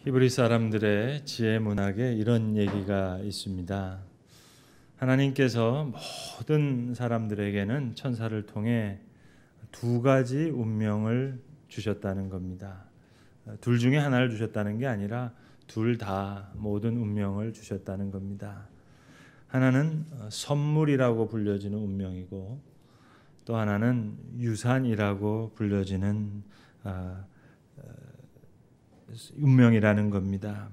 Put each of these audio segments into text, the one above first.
히브리 사람들의 지혜 문학에 이런 얘기가 있습니다. 하나님께서 모든 사람들에게는 천사를 통해 두 가지 운명을 주셨다는 겁니다. 둘 중에 하나를 주셨다는 게 아니라 둘 다 모든 운명을 주셨다는 겁니다. 하나는 선물이라고 불려지는 운명이고 또 하나는 유산이라고 불려지는 운명이라는 겁니다.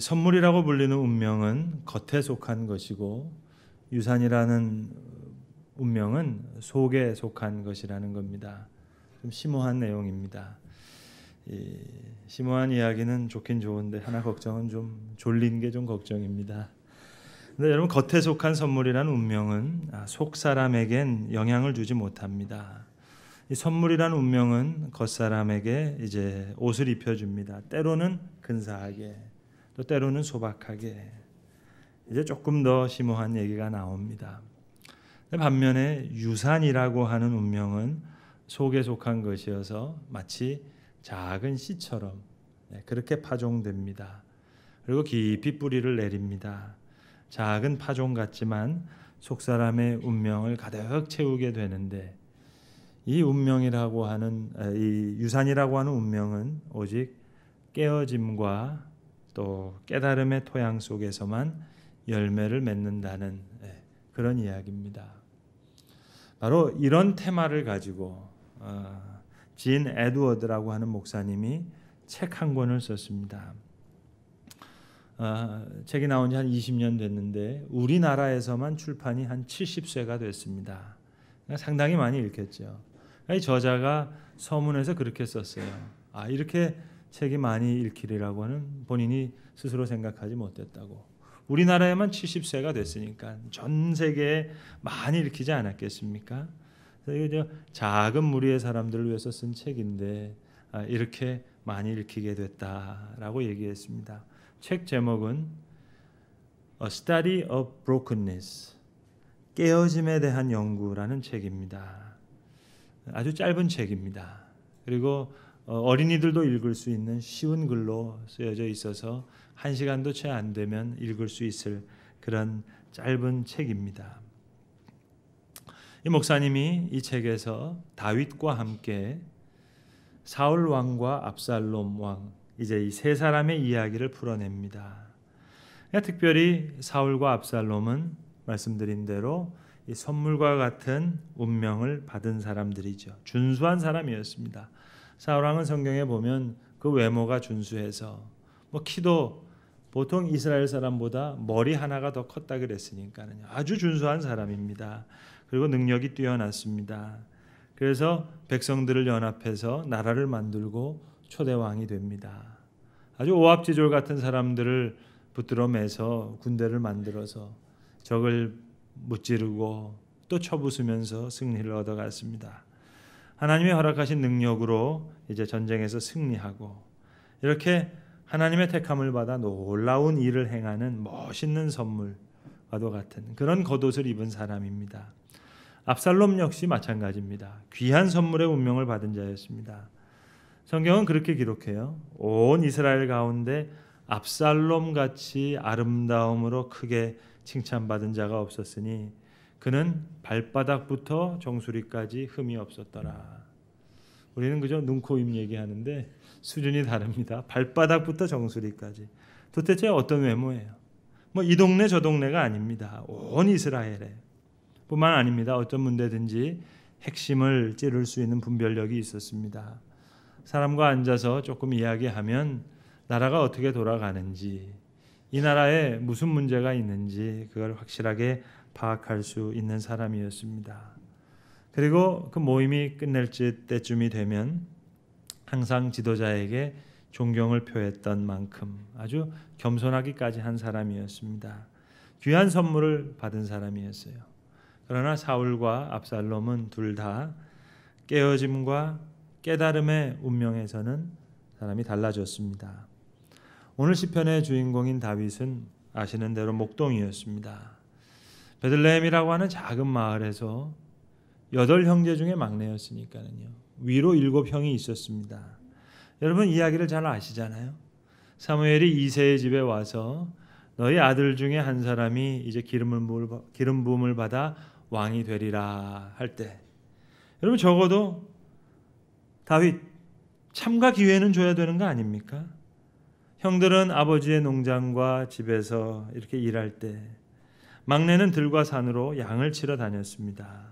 선물이라고 불리는 운명은 겉에 속한 것이고 유산이라는 운명은 속에 속한 것이라는 겁니다. 좀 심오한 내용입니다. 심오한 이야기는 좋긴 좋은데 하나 걱정은 좀 졸린 게 좀 걱정입니다. 근데 여러분, 겉에 속한 선물이라는 운명은 속 사람에겐 영향을 주지 못합니다. 이 선물이라는 운명은 겉사람에게 이제 옷을 입혀줍니다. 때로는 근사하게, 또 때로는 소박하게. 이제 조금 더 심오한 얘기가 나옵니다. 반면에 유산이라고 하는 운명은 속에 속한 것이어서 마치 작은 씨처럼 그렇게 파종됩니다. 그리고 깊이 뿌리를 내립니다. 작은 파종 같지만 속 사람의 운명을 가득 채우게 되는데, 이 운명이라고 하는 이 유산이라고 하는 운명은 오직 깨어짐과 또 깨달음의 토양 속에서만 열매를 맺는다는 그런 이야기입니다. 바로 이런 테마를 가지고 진 에드워드라고 하는 목사님이 책 한 권을 썼습니다. 책이 나온 지 한 20년 됐는데 우리나라에서만 출판이 한 70쇄가 됐습니다. 상당히 많이 읽혔죠. 이 저자가 서문에서 그렇게 썼어요. 이렇게 책이 많이 읽히리라고는 본인이 스스로 생각하지 못했다고. 우리나라에만 70쇄가 됐으니까 전 세계에 많이 읽히지 않았겠습니까? 그래서 작은 무리의 사람들을 위해서 쓴 책인데 이렇게 많이 읽히게 됐다라고 얘기했습니다. 책 제목은 A Study of Brokenness, 깨어짐에 대한 연구라는 책입니다. 아주 짧은 책입니다. 그리고 어린이들도 읽을 수 있는 쉬운 글로 쓰여져 있어서 1시간도 채 안 되면 읽을 수 있을 그런 짧은 책입니다. 이 목사님이 이 책에서 다윗과 함께 사울 왕과 압살롬 왕, 이제 이 세 사람의 이야기를 풀어냅니다. 특별히 사울과 압살롬은 말씀드린 대로 이 선물과 같은 운명을 받은 사람들이죠. 준수한 사람이었습니다. 사울 왕은 성경에 보면 그 외모가 준수해서 키도 보통 이스라엘 사람보다 머리 하나가 더 컸다 그랬으니까요. 아주 준수한 사람입니다. 그리고 능력이 뛰어났습니다. 그래서 백성들을 연합해서 나라를 만들고 초대 왕이 됩니다. 아주 오합지졸 같은 사람들을 붙들어 매서 군대를 만들어서 적을 무찌르고 또 쳐부수면서 승리를 얻어갔습니다. 하나님의 허락하신 능력으로 이제 전쟁에서 승리하고 이렇게 하나님의 택함을 받아 놀라운 일을 행하는 멋있는 선물과도 같은 그런 겉옷을 입은 사람입니다. 압살롬 역시 마찬가지입니다. 귀한 선물의 운명을 받은 자였습니다. 성경은 그렇게 기록해요. 온 이스라엘 가운데 압살롬 같이 아름다움으로 크게 칭찬받은 자가 없었으니 그는 발바닥부터 정수리까지 흠이 없었더라. 우리는 그저 눈, 코, 입 얘기하는데 수준이 다릅니다. 발바닥부터 정수리까지. 도대체 어떤 외모예요? 이 동네 저 동네가 아닙니다. 온 이스라엘에 뿐만 아닙니다. 어떤 문제든지 핵심을 찌를 수 있는 분별력이 있었습니다. 사람과 앉아서 조금 이야기하면 나라가 어떻게 돌아가는지, 이 나라에 무슨 문제가 있는지 그걸 확실하게 파악할 수 있는 사람이었습니다. 그리고 그 모임이 끝낼 때쯤이 되면 항상 지도자에게 존경을 표했던 만큼 아주 겸손하기까지 한 사람이었습니다. 귀한 선물을 받은 사람이었어요. 그러나 사울과 압살롬은 둘 다 깨어짐과 깨달음의 운명에서는 사람이 달라졌습니다. 오늘 시편의 주인공인 다윗은 아시는 대로 목동이었습니다. 베들레헴이라고 하는 작은 마을에서 8형제 중에 막내였으니까요. 위로 7형이 있었습니다. 여러분 이야기를 잘 아시잖아요. 사무엘이 이새의 집에 와서 너희 아들 중에 한 사람이 이제 기름 부음을 받아 왕이 되리라 할 때, 여러분 적어도 다윗 참가 기회는 줘야 되는 거 아닙니까? 형들은 아버지의 농장과 집에서 이렇게 일할 때 막내는 들과 산으로 양을 치러 다녔습니다.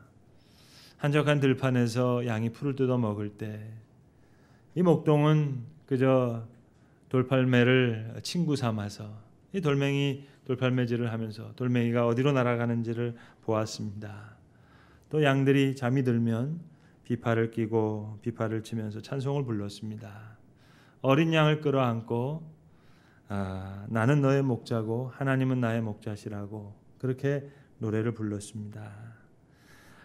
한적한 들판에서 양이 풀을 뜯어 먹을 때 이 목동은 그저 돌팔매를 친구 삼아서 이 돌팔매질을 하면서 돌멩이가 어디로 날아가는지를 보았습니다. 또 양들이 잠이 들면 비파를 끼고 비파를 치면서 찬송을 불렀습니다. 어린 양을 끌어안고 나는 너의 목자고 하나님은 나의 목자시라고 그렇게 노래를 불렀습니다.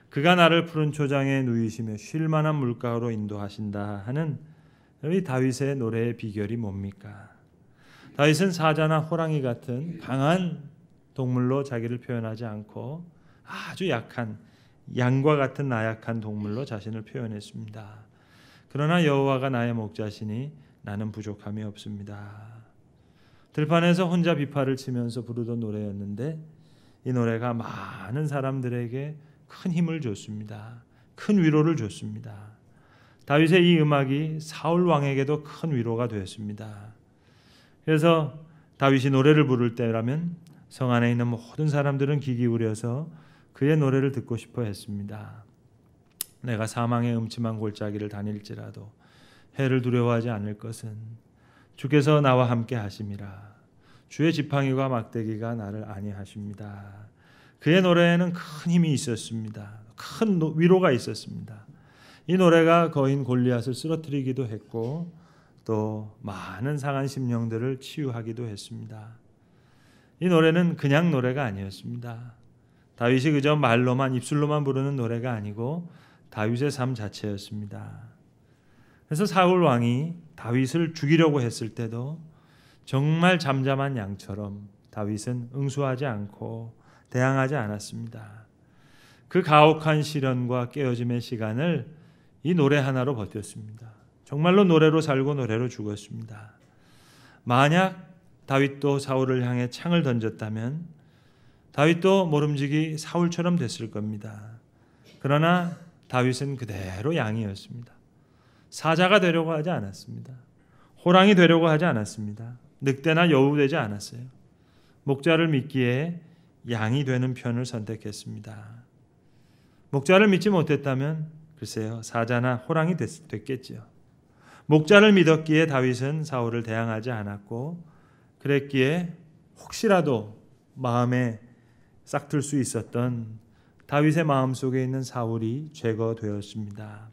그가 나를 푸른 초장에 누이시며 쉴 만한 물가로 인도하신다 하는 이 다윗의 노래의 비결이 뭡니까? 다윗은 사자나 호랑이 같은 강한 동물로 자기를 표현하지 않고 아주 약한 양과 같은 나약한 동물로 자신을 표현했습니다. 그러나 여호와가 나의 목자시니 나는 부족함이 없습니다. 들판에서 혼자 비파를 치면서 부르던 노래였는데 이 노래가 많은 사람들에게 큰 힘을 줬습니다. 큰 위로를 줬습니다. 다윗의 이 음악이 사울 왕에게도 큰 위로가 되었습니다. 그래서 다윗이 노래를 부를 때라면 성 안에 있는 모든 사람들은 귀 기울여서 그의 노래를 듣고 싶어 했습니다. 내가 사망의 음침한 골짜기를 다닐지라도 해를 두려워하지 않을 것은 주께서 나와 함께 하심이라. 주의 지팡이와 막대기가 나를 안위하십니다. 그의 노래에는 큰 힘이 있었습니다. 큰 위로가 있었습니다. 이 노래가 거인 골리앗을 쓰러뜨리기도 했고 또 많은 상한 심령들을 치유하기도 했습니다. 이 노래는 그냥 노래가 아니었습니다. 다윗이 그저 말로만 입술로만 부르는 노래가 아니고 다윗의 삶 자체였습니다. 그래서 사울 왕이 다윗을 죽이려고 했을 때도 정말 잠잠한 양처럼 다윗은 응수하지 않고 대항하지 않았습니다. 그 가혹한 시련과 깨어짐의 시간을 이 노래 하나로 버텼습니다. 정말로 노래로 살고 노래로 죽었습니다. 만약 다윗도 사울을 향해 창을 던졌다면 다윗도 모름지기 사울처럼 됐을 겁니다. 그러나 다윗은 그대로 양이었습니다. 사자가 되려고 하지 않았습니다. 호랑이 되려고 하지 않았습니다. 늑대나 여우 되지 않았어요. 목자를 믿기에 양이 되는 편을 선택했습니다. 목자를 믿지 못했다면 글쎄요, 사자나 호랑이 됐겠지요. 목자를 믿었기에 다윗은 사울을 대항하지 않았고 그랬기에 혹시라도 마음에 싹틀 수 있었던 다윗의 마음속에 있는 사울이 제거되었습니다.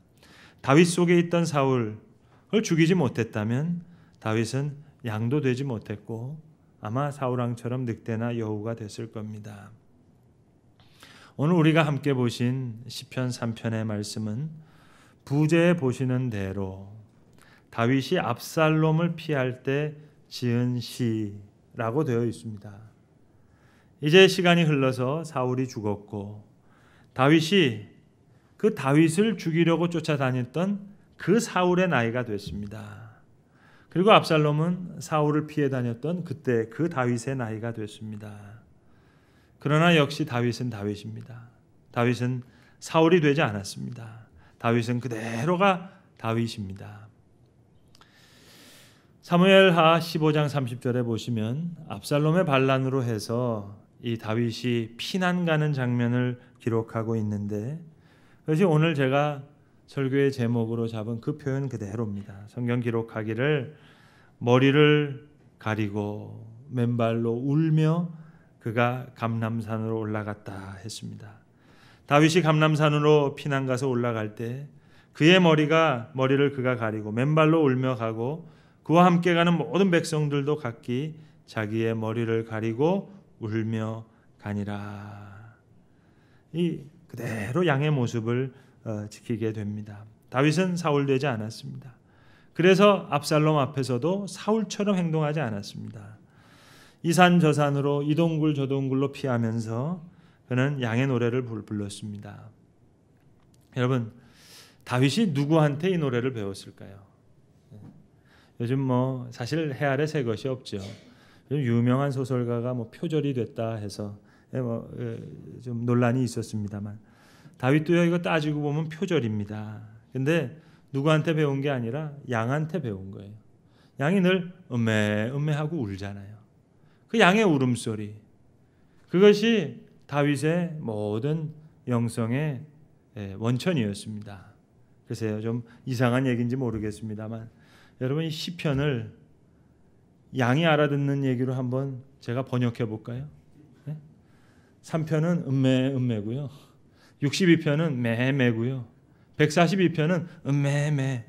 다윗 속에 있던 사울을 죽이지 못했다면 다윗은 양도 되지 못했고 아마 사울왕처럼 늑대나 여우가 됐을 겁니다. 오늘 우리가 함께 보신 시편 3편의 말씀은 부제에 보시는 대로 다윗이 압살롬을 피할 때 지은 시라고 되어 있습니다. 이제 시간이 흘러서 사울이 죽었고 다윗이 그 다윗을 죽이려고 쫓아다녔던 그 사울의 나이가 됐습니다. 그리고 압살롬은 사울을 피해 다녔던 그때 그 다윗의 나이가 됐습니다. 그러나 역시 다윗은 다윗입니다. 다윗은 사울이 되지 않았습니다. 다윗은 그대로가 다윗입니다. 사무엘하 15장 30절에 보시면 압살롬의 반란으로 해서 이 다윗이 피난 가는 장면을 기록하고 있는데 그것이 오늘 제가 설교의 제목으로 잡은 그 표현 그대로입니다. 성경 기록하기를 머리를 가리고 맨발로 울며 그가 감람산으로 올라갔다 했습니다. 다윗이 감람산으로 피난 가서 올라갈 때 그의 머리를 그가 가리고 맨발로 울며 가고 그와 함께 가는 모든 백성들도 각기 자기의 머리를 가리고 울며 가니라. 이 그대로 양의 모습을 지키게 됩니다. 다윗은 사울 되지 않았습니다. 그래서 압살롬 앞에서도 사울처럼 행동하지 않았습니다. 이 산 저 산으로 이 동굴 저 동굴로 피하면서 그는 양의 노래를 불렀습니다. 여러분, 다윗이 누구한테 이 노래를 배웠을까요? 요즘 뭐 사실 해 아래 새 것이 없죠. 요즘 유명한 소설가가 뭐 표절이 됐다 해서 좀 논란이 있었습니다만 다윗도요 이거 따지고 보면 표절입니다. 근데 누구한테 배운 게 아니라 양한테 배운 거예요. 양이 늘 음매하고 울잖아요. 그 양의 울음소리, 그것이 다윗의 모든 영성의 원천이었습니다. 글쎄요, 좀 이상한 얘기인지 모르겠습니다만 여러분 이 시편을 양이 알아듣는 얘기로 한번 제가 번역해 볼까요? 3편은 음매고요. 62편은 매매고요. 142편은 음매매.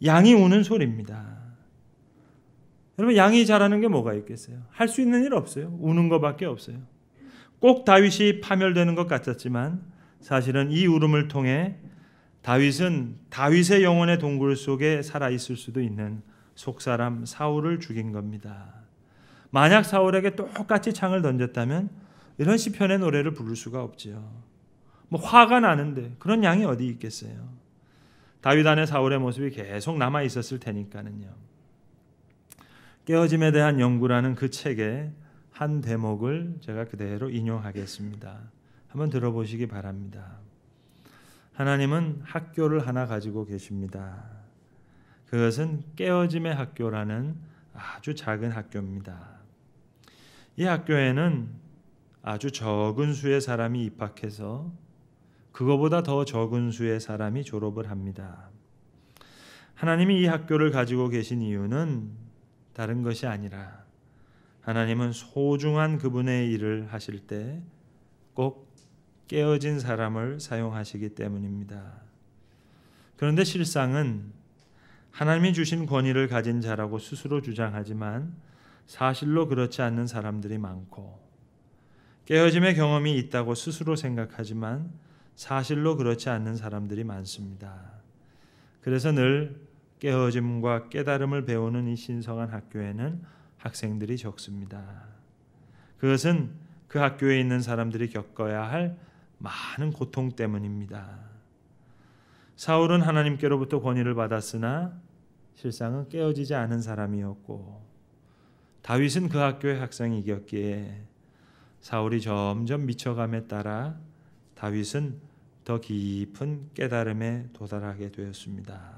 양이 우는 소리입니다. 여러분 양이 잘하는 게 뭐가 있겠어요? 할 수 있는 일 없어요. 우는 것밖에 없어요. 꼭 다윗이 파멸되는 것 같았지만 사실은 이 울음을 통해 다윗은 다윗의 영혼의 동굴 속에 살아있을 수도 있는 속사람 사울을 죽인 겁니다. 만약 사울에게 똑같이 창을 던졌다면 이런 시편의 노래를 부를 수가 없지요. 뭐 화가 나는데 그런 양이 어디 있겠어요. 다윗 안에 사울의 모습이 계속 남아 있었을 테니까는요. 깨어짐에 대한 연구라는 그 책의 한 대목을 제가 그대로 인용하겠습니다. 한번 들어보시기 바랍니다. 하나님은 학교를 하나 가지고 계십니다. 그것은 깨어짐의 학교라는 아주 작은 학교입니다. 이 학교에는 아주 적은 수의 사람이 입학해서 그거보다 더 적은 수의 사람이 졸업을 합니다. 하나님이 이 학교를 가지고 계신 이유는 다른 것이 아니라 하나님은 소중한 그분의 일을 하실 때 꼭 깨어진 사람을 사용하시기 때문입니다. 그런데 실상은 하나님이 주신 권위를 가진 자라고 스스로 주장하지만 사실로 그렇지 않는 사람들이 많고, 깨어짐의 경험이 있다고 스스로 생각하지만 사실로 그렇지 않는 사람들이 많습니다. 그래서 늘 깨어짐과 깨달음을 배우는 이 신성한 학교에는 학생들이 적습니다. 그것은 그 학교에 있는 사람들이 겪어야 할 많은 고통 때문입니다. 사울은 하나님께로부터 권위를 받았으나 실상은 깨어지지 않은 사람이었고, 다윗은 그 학교의 학생이었기에 사울이 점점 미쳐감에 따라 다윗은 더 깊은 깨달음에 도달하게 되었습니다.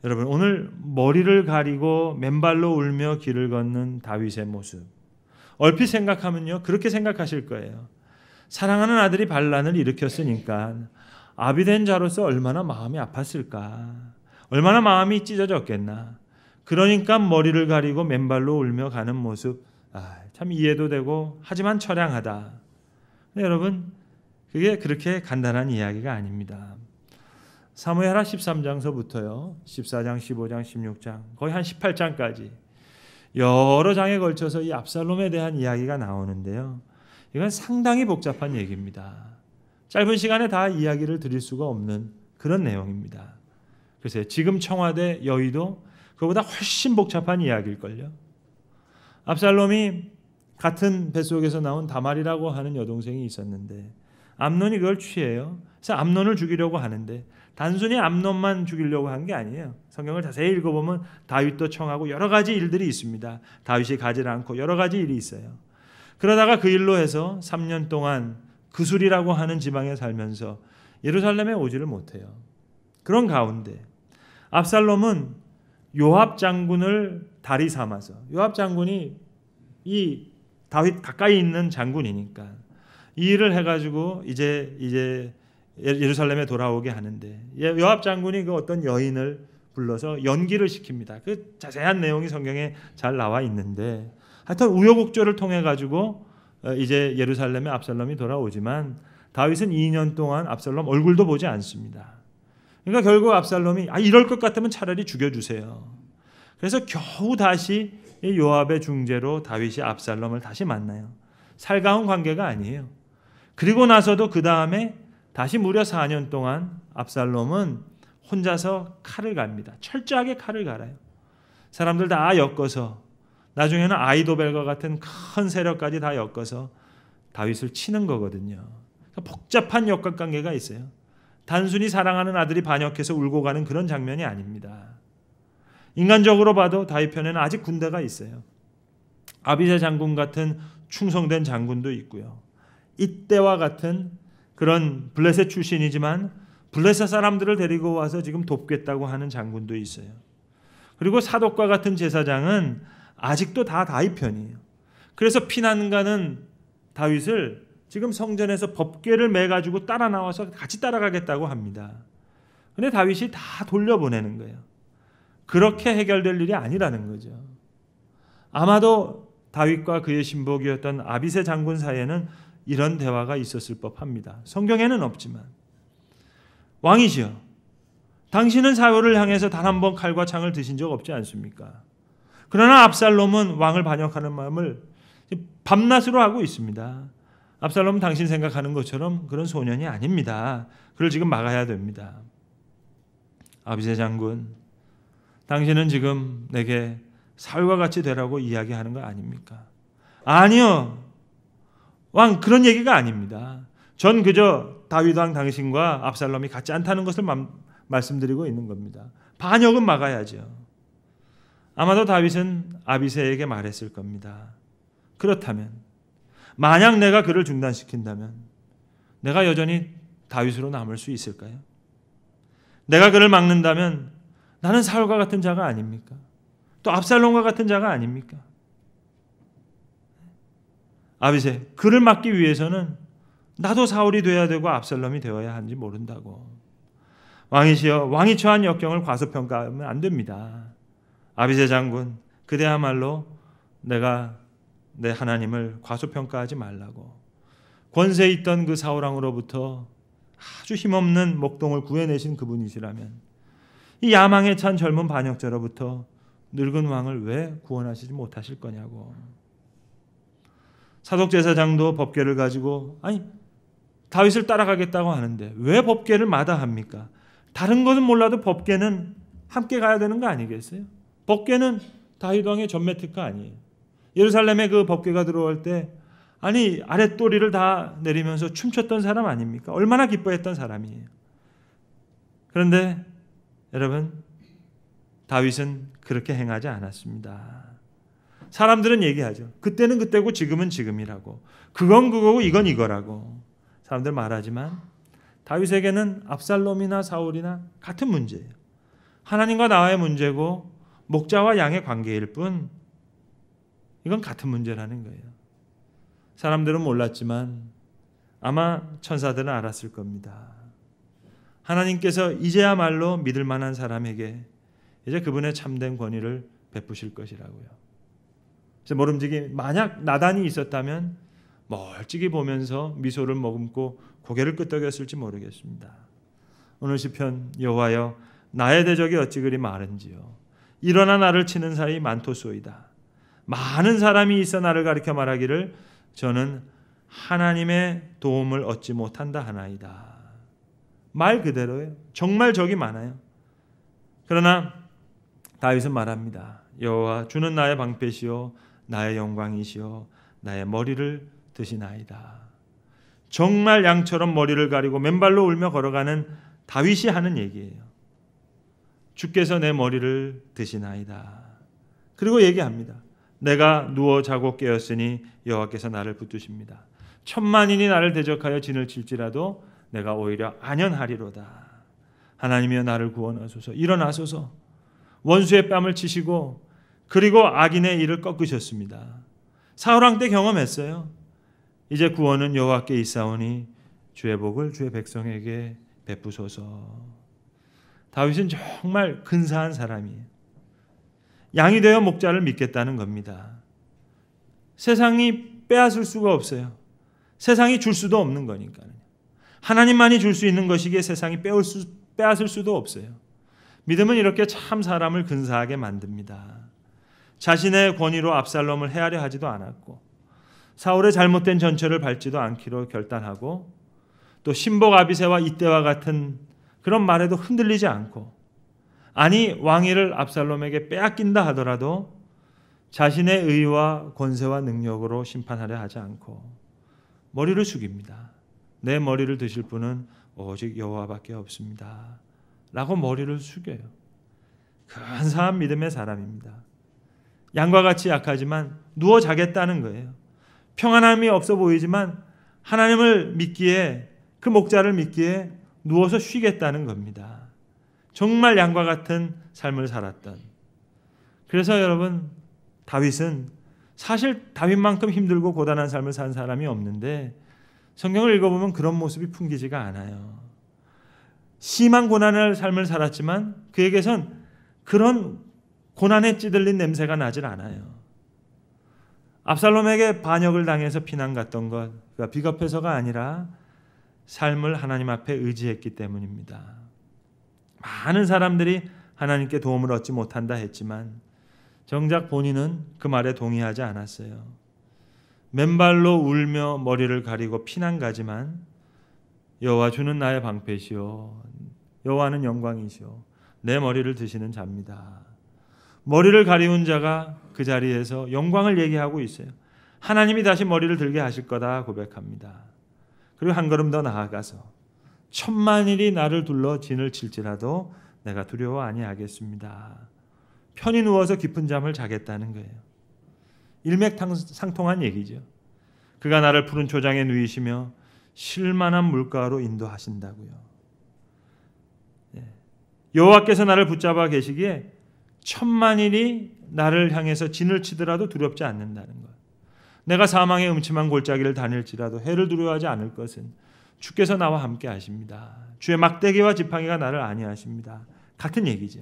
여러분, 오늘 머리를 가리고 맨발로 울며 길을 걷는 다윗의 모습, 얼핏 생각하면요 그렇게 생각하실 거예요. 사랑하는 아들이 반란을 일으켰으니까 아비된 자로서 얼마나 마음이 아팠을까, 얼마나 마음이 찢어졌겠나. 그러니까 머리를 가리고 맨발로 울며 가는 모습, 참 이해도 되고 하지만 처량하다. 근데 여러분, 그게 그렇게 간단한 이야기가 아닙니다. 사무엘하 13장서부터요 14장, 15장, 16장 거의 한 18장까지 여러 장에 걸쳐서 이 압살롬에 대한 이야기가 나오는데요, 이건 상당히 복잡한 얘기입니다. 짧은 시간에 다 이야기를 드릴 수가 없는 그런 내용입니다. 글쎄요, 지금 청와대 여의도 그보다 훨씬 복잡한 이야기일걸요. 압살롬이 같은 뱃속에서 나온 다말이라고 하는 여동생이 있었는데 암논이 그걸 취해요. 그래서 암논을 죽이려고 하는데 단순히 암논만 죽이려고 한 게 아니에요. 성경을 자세히 읽어보면 다윗도 청하고 여러 가지 일들이 있습니다. 다윗이 가지 않고 여러 가지 일이 있어요. 그러다가 그 일로 해서 3년 동안 그술이라고 하는 지방에 살면서 예루살렘에 오지를 못해요. 그런 가운데 압살롬은 요압 장군을 다리 삼아서, 요압 장군이 이 다윗 가까이 있는 장군이니까 이 일을 해가지고 이제 예루살렘에 돌아오게 하는데, 요압 장군이 그 어떤 여인을 불러서 연기를 시킵니다. 그 자세한 내용이 성경에 잘 나와 있는데, 하여튼 우여곡절을 통해 가지고 이제 예루살렘에 압살롬이 돌아오지만 다윗은 2년 동안 압살롬 얼굴도 보지 않습니다. 그러니까 결국 압살롬이 이럴 것 같으면 차라리 죽여주세요. 그래서 겨우 다시 요압의 중재로 다윗이 압살롬을 다시 만나요. 살가운 관계가 아니에요. 그리고 나서도 그 다음에 다시 무려 4년 동안 압살롬은 혼자서 칼을 갈입니다. 철저하게 칼을 갈아요. 사람들 다 엮어서, 나중에는 아이도벨과 같은 큰 세력까지 다 엮어서 다윗을 치는 거거든요. 복잡한 역학관계가 있어요. 단순히 사랑하는 아들이 반역해서 울고 가는 그런 장면이 아닙니다. 인간적으로 봐도 다윗 편에는 아직 군대가 있어요. 아비새 장군 같은 충성된 장군도 있고요. 이때와 같은 그런 블레셋 출신이지만 블레셋 사람들을 데리고 와서 지금 돕겠다고 하는 장군도 있어요. 그리고 사독과 같은 제사장은 아직도 다 다윗 편이에요. 그래서 피난 가는 다윗을 지금 성전에서 법궤를 매가지고 따라 나와서 같이 따라가겠다고 합니다. 근데 다윗이 다 돌려보내는 거예요. 그렇게 해결될 일이 아니라는 거죠. 아마도 다윗과 그의 신복이었던 아비새 장군 사이에는 이런 대화가 있었을 법합니다. 성경에는 없지만, 왕이시여, 당신은 사울을 향해서 단 한 번 칼과 창을 드신 적 없지 않습니까? 그러나 압살롬은 왕을 반역하는 마음을 밤낮으로 하고 있습니다. 압살롬은 당신 생각하는 것처럼 그런 소년이 아닙니다. 그를 지금 막아야 됩니다. 아비새 장군, 당신은 지금 내게 사울과 같이 되라고 이야기하는 거 아닙니까? 아니요, 왕, 그런 얘기가 아닙니다. 전 그저 다윗 왕 당신과 압살롬이 같지 않다는 것을 말씀드리고 있는 겁니다. 반역은 막아야죠. 아마도 다윗은 아비새에게 말했을 겁니다. 그렇다면, 만약 내가 그를 중단시킨다면 내가 여전히 다윗으로 남을 수 있을까요? 내가 그를 막는다면 나는 사울과 같은 자가 아닙니까? 또 압살롬과 같은 자가 아닙니까? 아비새, 그를 막기 위해서는 나도 사울이 되어야 되고 압살롬이 되어야 하는지 모른다고. 왕이시여, 왕이 처한 역경을 과소평가하면 안 됩니다. 아비새 장군, 그대야말로 내가 내 하나님을 과소평가하지 말라고. 권세에 있던 그 사울왕으로부터 아주 힘없는 목동을 구해내신 그분이시라면 이 야망에 찬 젊은 반역자로부터 늙은 왕을 왜 구원하시지 못하실 거냐고. 사독제사장도 법궤를 가지고 다윗을 따라가겠다고 하는데 왜 법궤를 마다합니까? 다른 것은 몰라도 법궤는 함께 가야 되는 거 아니겠어요? 법궤는 다윗 왕의 전매 특가 아니에요. 예루살렘에 그 법궤가 들어올 때 아랫도리를 다 내리면서 춤췄던 사람 아닙니까? 얼마나 기뻐했던 사람이에요. 그런데 여러분, 다윗은 그렇게 행하지 않았습니다. 사람들은 얘기하죠. 그때는 그때고 지금은 지금이라고. 그건 그거고 이건 이거라고. 사람들 말하지만 다윗에게는 압살롬이나 사울이나 같은 문제예요. 하나님과 나와의 문제고 목자와 양의 관계일 뿐 이건 같은 문제라는 거예요. 사람들은 몰랐지만 아마 천사들은 알았을 겁니다. 하나님께서 이제야말로 믿을 만한 사람에게 이제 그분의 참된 권위를 베푸실 것이라고요. 그래서 모름지기 만약 나단이 있었다면 멀찍이 보면서 미소를 머금고 고개를 끄덕였을지 모르겠습니다. 오늘 시편, 여호와여 나의 대적이 어찌 그리 많은지요. 일어나 나를 치는 사이 많도소이다. 많은 사람이 있어 나를 가리켜 말하기를 저는 하나님의 도움을 얻지 못한다 하나이다. 말 그대로예요. 정말 적이 많아요. 그러나 다윗은 말합니다. 여호와 주는 나의 방패시요 나의 영광이시요 나의 머리를 드시나이다. 정말 양처럼 머리를 가리고 맨발로 울며 걸어가는 다윗이 하는 얘기예요. 주께서 내 머리를 드시나이다. 그리고 얘기합니다. 내가 누워 자고 깨었으니 여호와께서 나를 붙드십니다. 천만인이 나를 대적하여 진을 칠지라도 내가 오히려 안연하리로다. 하나님이여 나를 구원하소서. 일어나소서. 원수의 뺨을 치시고 그리고 악인의 일을 꺾으셨습니다. 사울왕 때 경험했어요. 이제 구원은 여호와께 있사오니 주의 복을 주의 백성에게 베푸소서. 다윗은 정말 근사한 사람이에요. 양이 되어 목자를 믿겠다는 겁니다. 세상이 빼앗을 수가 없어요. 세상이 줄 수도 없는 거니까요. 하나님만이 줄 수 있는 것이기에 세상이 빼앗을 수도 없어요. 믿음은 이렇게 참 사람을 근사하게 만듭니다. 자신의 권위로 압살롬을 해하려 하지도 않았고 사울의 잘못된 전철을 밟지도 않기로 결단하고 또 신복 아비새와 이때와 같은 그런 말에도 흔들리지 않고 왕위를 압살롬에게 빼앗긴다 하더라도 자신의 의와 권세와 능력으로 심판하려 하지 않고 머리를 숙입니다. 내 머리를 드실 분은 오직 여호와밖에 없습니다. 라고 머리를 숙여요. 근사한 믿음의 사람입니다. 양과 같이 약하지만 누워 자겠다는 거예요. 평안함이 없어 보이지만 하나님을 믿기에, 그 목자를 믿기에 누워서 쉬겠다는 겁니다. 정말 양과 같은 삶을 살았던. 그래서 여러분, 다윗은 사실 다윗만큼 힘들고 고단한 삶을 산 사람이 없는데 성경을 읽어보면 그런 모습이 풍기지가 않아요. 심한 고난의 삶을 살았지만 그에게선 그런 고난에 찌들린 냄새가 나질 않아요. 압살롬에게 반역을 당해서 피난 갔던 것, 그러니까 비겁해서가 아니라 삶을 하나님 앞에 의지했기 때문입니다. 많은 사람들이 하나님께 도움을 얻지 못한다 했지만 정작 본인은 그 말에 동의하지 않았어요. 맨발로 울며 머리를 가리고 피난 가지만 여호와 주는 나의 방패시오, 여호와는 영광이시오, 내 머리를 드시는 자입니다. 머리를 가리운 자가 그 자리에서 영광을 얘기하고 있어요. 하나님이 다시 머리를 들게 하실 거다 고백합니다. 그리고 한 걸음 더 나아가서 천만일이 나를 둘러 진을 칠지라도 내가 두려워 아니하겠습니다. 편히 누워서 깊은 잠을 자겠다는 거예요. 일맥상통한 얘기죠. 그가 나를 푸른 초장에 누이시며 쉴만한 물가로 인도하신다고요. 여호와께서 나를 붙잡아 계시기에 천만일이 나를 향해서 진을 치더라도 두렵지 않는다는 것. 내가 사망의 음침한 골짜기를 다닐지라도 해를 두려워하지 않을 것은 주께서 나와 함께 하십니다. 주의 막대기와 지팡이가 나를 안위하십니다. 같은 얘기죠.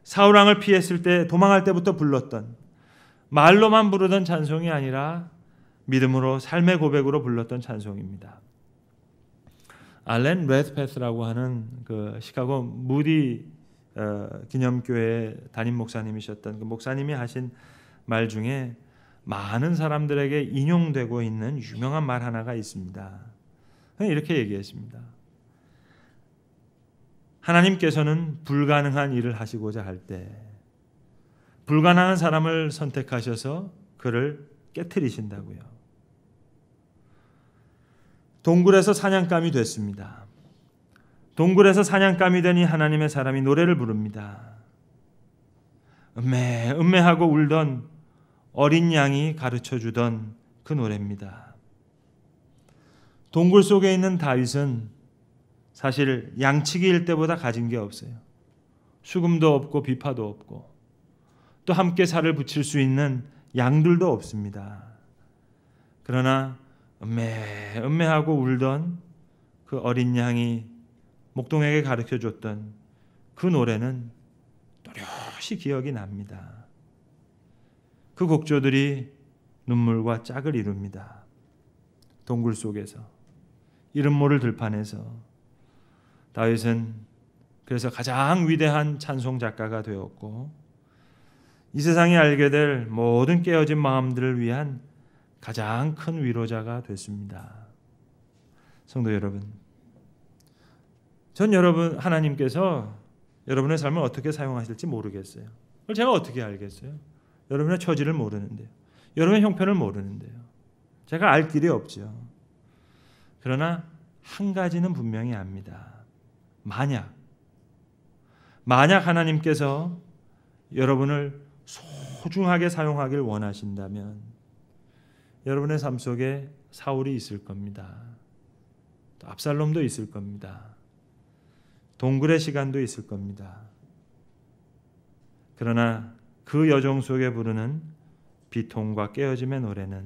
사울 왕을 피했을 때, 도망할 때부터 불렀던, 말로만 부르던 찬송이 아니라 믿음으로, 삶의 고백으로 불렀던 찬송입니다. 알렌 레드패스라고 하는 그 시카고 무디 기념교회 담임 목사님이셨던 그 목사님이 하신 말 중에 많은 사람들에게 인용되고 있는 유명한 말 하나가 있습니다. 이렇게 얘기했습니다. 하나님께서는 불가능한 일을 하시고자 할 때 불가능한 사람을 선택하셔서 그를 깨트리신다고요. 동굴에서 사냥감이 됐습니다. 동굴에서 사냥감이 되니 하나님의 사람이 노래를 부릅니다. 음매하고 울던 어린 양이 가르쳐주던 그 노래입니다. 동굴 속에 있는 다윗은 사실 양치기일 때보다 가진 게 없어요. 수금도 없고 비파도 없고 또 함께 살을 붙일 수 있는 양들도 없습니다. 그러나 음매하고 울던 그 어린 양이 목동에게 가르쳐줬던 그 노래는 또렷이 기억이 납니다. 그 곡조들이 눈물과 짝을 이룹니다. 동굴 속에서, 이름 모를 들판에서 다윗은 그래서 가장 위대한 찬송 작가가 되었고 이 세상이 알게 될 모든 깨어진 마음들을 위한 가장 큰 위로자가 됐습니다. 성도 여러분, 전 여러분, 하나님께서 여러분의 삶을 어떻게 사용하실지 모르겠어요. 그걸 제가 어떻게 알겠어요? 여러분의 처지를 모르는데요. 여러분의 형편을 모르는데요. 제가 알 길이 없죠. 그러나 한 가지는 분명히 압니다. 만약 하나님께서 여러분을 소중하게 사용하길 원하신다면 여러분의 삶 속에 사울이 있을 겁니다. 또 압살롬도 있을 겁니다. 동굴의 시간도 있을 겁니다. 그러나 그 여정 속에 부르는 비통과 깨어짐의 노래는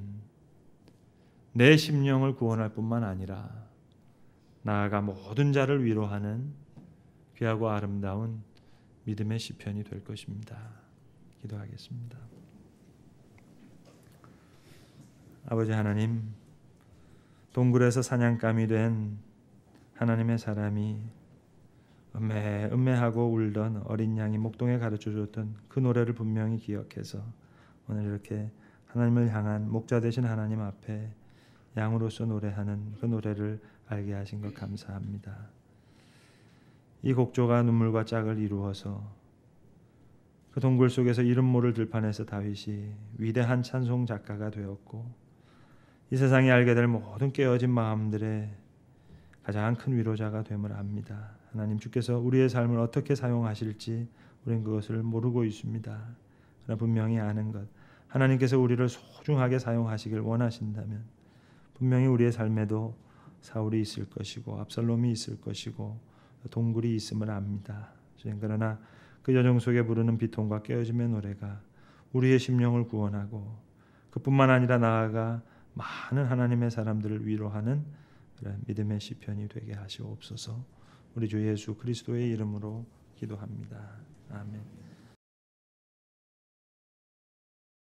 내 심령을 구원할 뿐만 아니라 나아가 모든 자를 위로하는 귀하고 아름다운 믿음의 시편이 될 것입니다. 기도하겠습니다. 아버지 하나님, 동굴에서 사냥감이 된 하나님의 사람이 음매하고 울던 어린 양이 목동에 가르쳐줬던 그 노래를 분명히 기억해서 오늘 이렇게 하나님을 향한 목자 되신 하나님 앞에 양으로서 노래하는 그 노래를 알게 하신 것 감사합니다. 이 곡조가 눈물과 짝을 이루어서 그 동굴 속에서 이름 모를 들판에서 다윗이 위대한 찬송 작가가 되었고 이 세상이 알게 될 모든 깨어진 마음들의 가장 큰 위로자가 됨을 압니다. 하나님, 주께서 우리의 삶을 어떻게 사용하실지 우리는 그것을 모르고 있습니다. 그러나 분명히 아는 것, 하나님께서 우리를 소중하게 사용하시길 원하신다면 분명히 우리의 삶에도 사울이 있을 것이고 압살롬이 있을 것이고 동굴이 있음을 압니다. 그러나 그 여정 속에 부르는 비통과 깨어짐의 노래가 우리의 심령을 구원하고 그뿐만 아니라 나아가 많은 하나님의 사람들을 위로하는 그런 믿음의 시편이 되게 하시옵소서. 우리 주 예수 그리스도의 이름으로 기도합니다. 아멘.